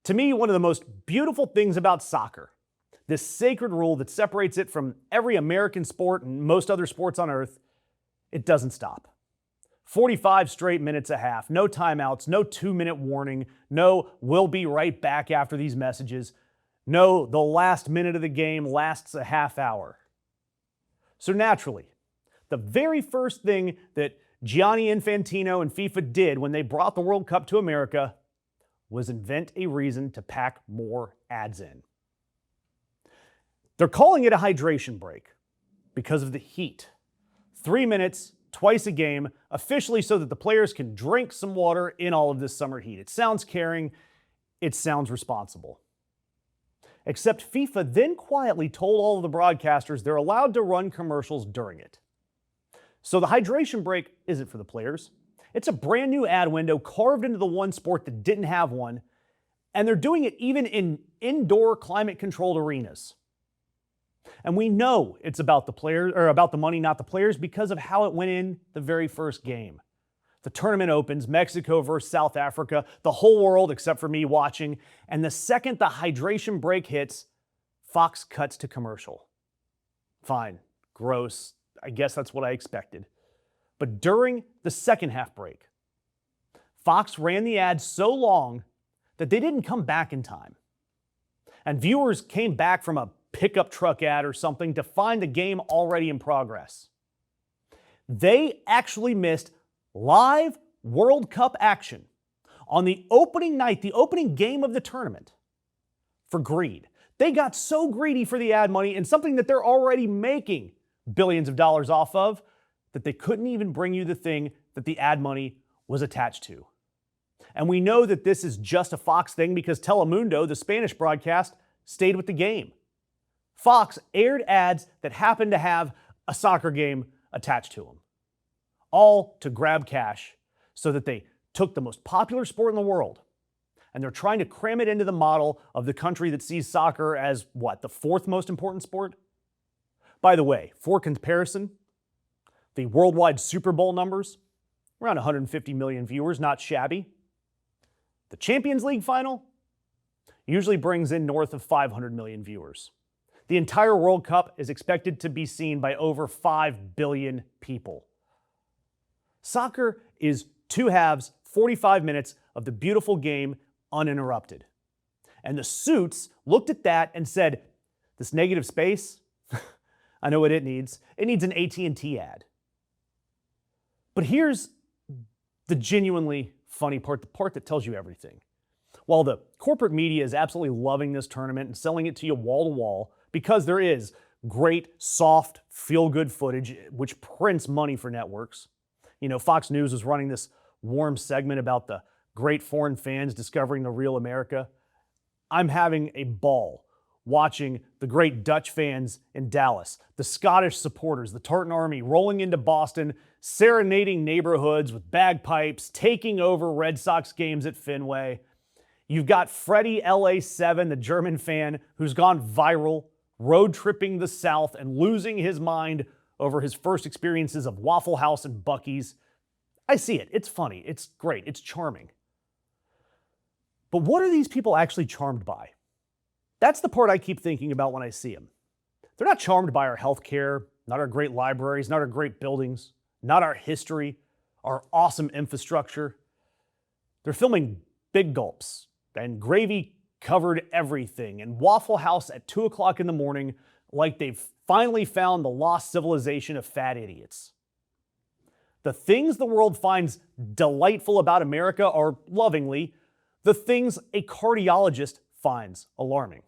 To me, one of the most beautiful things about soccer, this sacred rule that separates it from every American sport and most other sports on earth, it doesn't stop. 45 straight minutes a half, no timeouts, no 2-minute warning, no we'll be right back after these messages, no the last minute of the game lasts a half hour. So naturally, the very first thing that Gianni Infantino and FIFA did when they brought the World Cup to America was invent a reason to pack more ads in. They're calling it a hydration break because of the heat. 3 minutes, twice a game, officially so that the players can drink some water in all of this summer heat. It sounds caring, it sounds responsible. Except FIFA then quietly told all of the broadcasters they're allowed to run commercials during it. So the hydration break isn't for the players. It's a brand new ad window carved into the one sport that didn't have one, and they're doing it even in indoor climate-controlled arenas. And we know it's about the players, or about the money, not the players, because of how it went in the very first game. The tournament opens, Mexico versus South Africa, the whole world except for me watching, and the second the hydration break hits, Fox cuts to commercial. Fine, gross, I guess that's what I expected. But during the second half break, Fox ran the ad so long that they didn't come back in time. And viewers came back from a pickup truck ad or something to find the game already in progress. They actually missed live World Cup action on the opening night, the opening game of the tournament, for greed. They got so greedy for the ad money and something that they're already making billions of dollars off of, that they couldn't even bring you the thing that the ad money was attached to. And we know that this is just a Fox thing because Telemundo, the Spanish broadcast, stayed with the game. Fox aired ads that happened to have a soccer game attached to them, all to grab cash so that they took the most popular sport in the world and they're trying to cram it into the model of the country that sees soccer as, what, the fourth most important sport? By the way, for comparison, the worldwide Super Bowl numbers, around 150 million viewers, not shabby. The Champions League final usually brings in north of 500 million viewers. The entire World Cup is expected to be seen by over 5 billion people. Soccer is 2 halves, 45 minutes of the beautiful game uninterrupted. And the suits looked at that and said, this negative space, I know what it needs. It needs an AT&T ad. But here's the genuinely funny part, the part that tells you everything. While the corporate media is absolutely loving this tournament and selling it to you wall to wall, because there is great, soft, feel-good footage, which prints money for networks. You know, Fox News was running this warm segment about the great foreign fans discovering the real America. I'm having a ball watching the great Dutch fans in Dallas, the Scottish supporters, the Tartan Army rolling into Boston, serenading neighborhoods with bagpipes, taking over Red Sox games at Fenway. You've got Freddie LA7, the German fan, who's gone viral, road tripping the South and losing his mind over his first experiences of Waffle House and Buc-ee's. I see it. It's funny. It's great. It's charming. But what are these people actually charmed by? That's the part I keep thinking about when I see them. They're not charmed by our healthcare, not our great libraries, not our great buildings, not our history, our awesome infrastructure. They're filming Big Gulps and gravy-covered everything and Waffle House at 2 o'clock in the morning like they've finally found the lost civilization of fat idiots. The things the world finds delightful about America are, lovingly, the things a cardiologist finds alarming.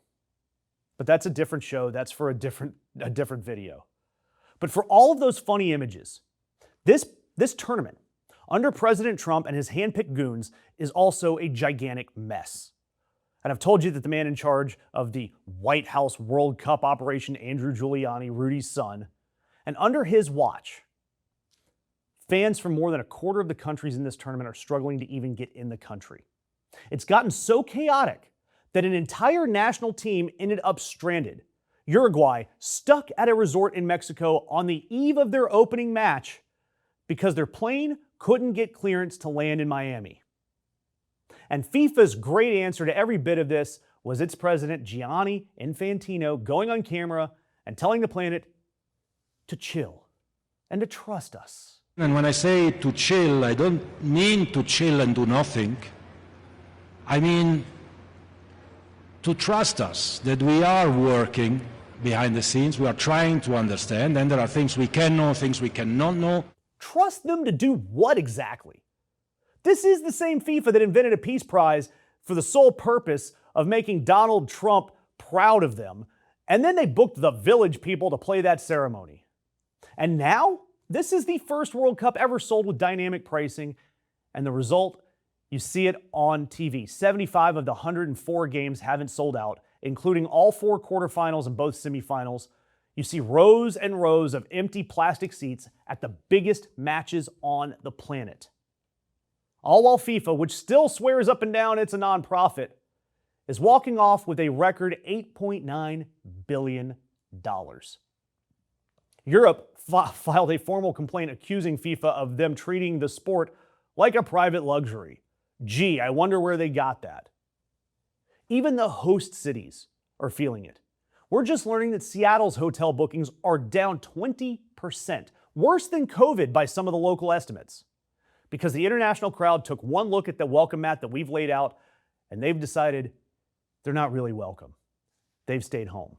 But that's a different show. That's for a different video. But for all of those funny images, this tournament, under President Trump and his handpicked goons, is also a gigantic mess. And I've told you that the man in charge of the White House World Cup operation, Andrew Giuliani, Rudy's son, and under his watch, fans from more than a quarter of the countries in this tournament are struggling to even get in the country. It's gotten so chaotic that an entire national team ended up stranded. Uruguay stuck at a resort in Mexico on the eve of their opening match because their plane couldn't get clearance to land in Miami. And FIFA's great answer to every bit of this was its president, Gianni Infantino, going on camera and telling the planet to chill and to trust us. And when I say to chill, I don't mean to chill and do nothing. I mean to trust us, that we are working behind the scenes, we are trying to understand, and there are things we can know, things we cannot know. Trust them to do what exactly? This is the same FIFA that invented a peace prize for the sole purpose of making Donald Trump proud of them, and then they booked the Village people to play that ceremony. And now, this is the first World Cup ever sold with dynamic pricing, and the result, you see it on TV. 75 of the 104 games haven't sold out, including all 4 quarterfinals and both semifinals. You see rows and rows of empty plastic seats at the biggest matches on the planet. All while FIFA, which still swears up and down it's a nonprofit, is walking off with a record $8.9 billion. Europe filed a formal complaint accusing FIFA of them treating the sport like a private luxury. Gee, I wonder where they got that. Even the host cities are feeling it. We're just learning that Seattle's hotel bookings are down 20%, worse than COVID by some of the local estimates, because the international crowd took one look at the welcome mat that we've laid out, and they've decided they're not really welcome. They've stayed home.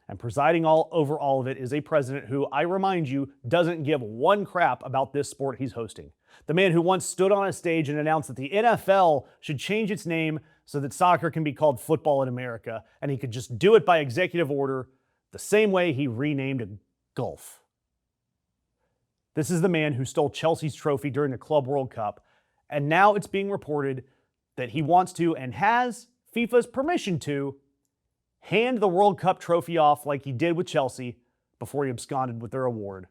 And presiding over all of it is a president who, I remind you, doesn't give one crap about this sport he's hosting. The man who once stood on a stage and announced that the NFL should change its name so that soccer can be called football in America, and he could just do it by executive order the same way he renamed golf. This is the man who stole Chelsea's trophy during the Club World Cup, and now it's being reported that he wants to, and has FIFA's permission to, hand the World Cup trophy off like he did with Chelsea before he absconded with their award,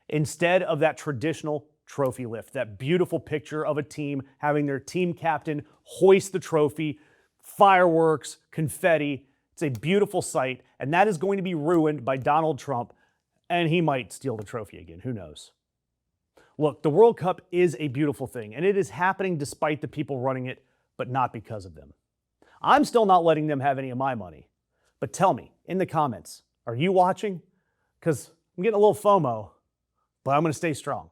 instead of that traditional trophy lift, that beautiful picture of a team having their team captain hoist the trophy, fireworks, confetti. It's a beautiful sight, and that is going to be ruined by Donald Trump, and he might steal the trophy again. Who knows? Look, the World Cup is a beautiful thing, and it is happening despite the people running it, but not because of them. I'm still not letting them have any of my money. But tell me in the comments, are you watching? Because I'm getting a little FOMO, but I'm going to stay strong.